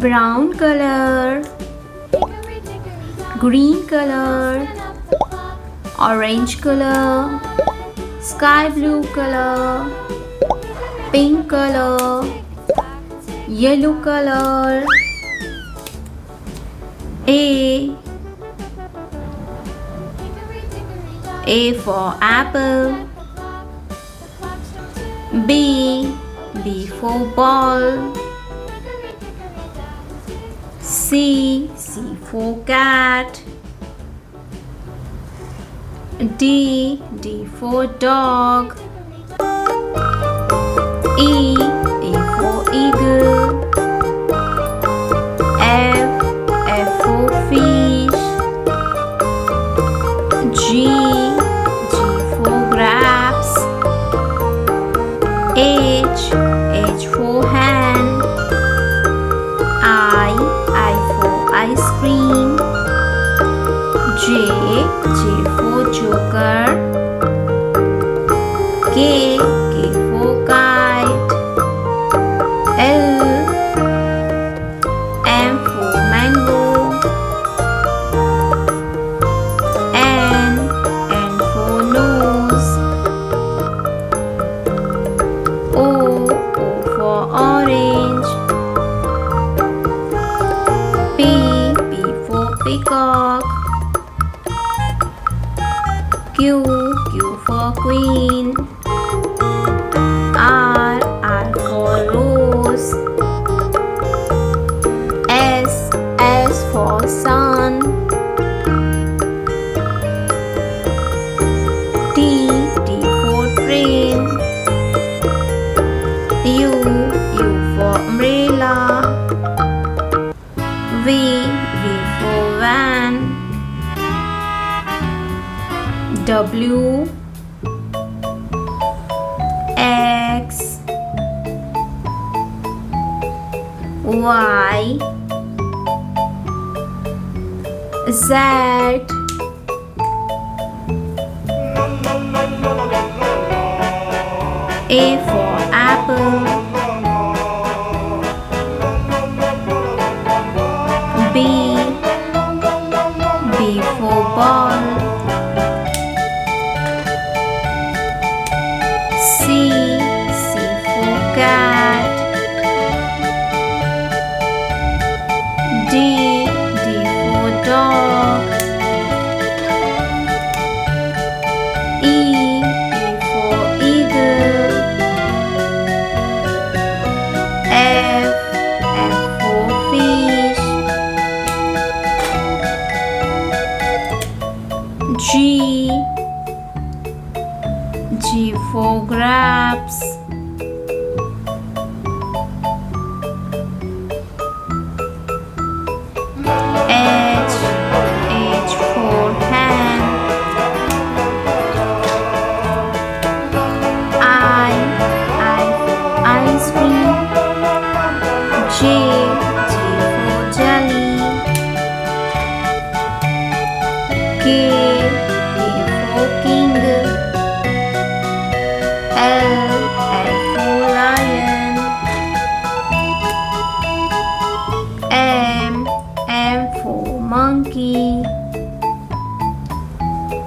brown color, green color, orange color, sky blue color, pink color, yellow color. A for apple. B for ball. C for cat. D for dog. E for eagle. F for fish. G for grapes. H for hand. I for ice cream. J for joker. K for kite. M for mango. N for nose. O for orange. P for peacock. Q for queen. R for rose. S for sun. T for train. U for umbrella. V for van. W X Y Z. A for apple. B for ball. C for cat. D for dog. E for eagle. F for fish. G for grapes. H for hand. I for ice cream. J for jelly. K for king. L for lion. M for monkey.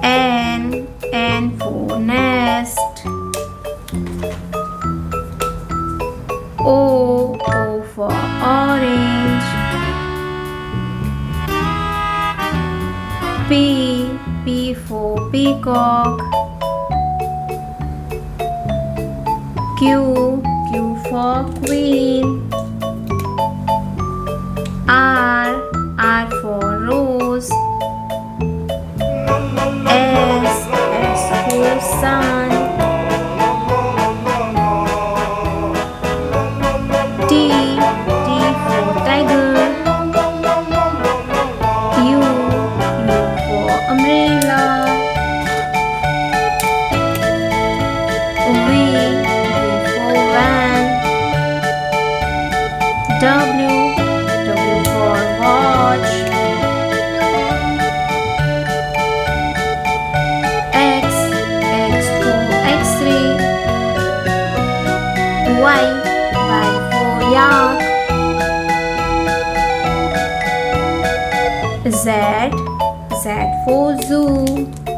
N for nest. O for orange. P for peacock. Q for queen. R for rose. S for sun. T for tiger. U for umbrella. V for van. W for watch. X for X-ray. Y for yak. Z, Z for zoo.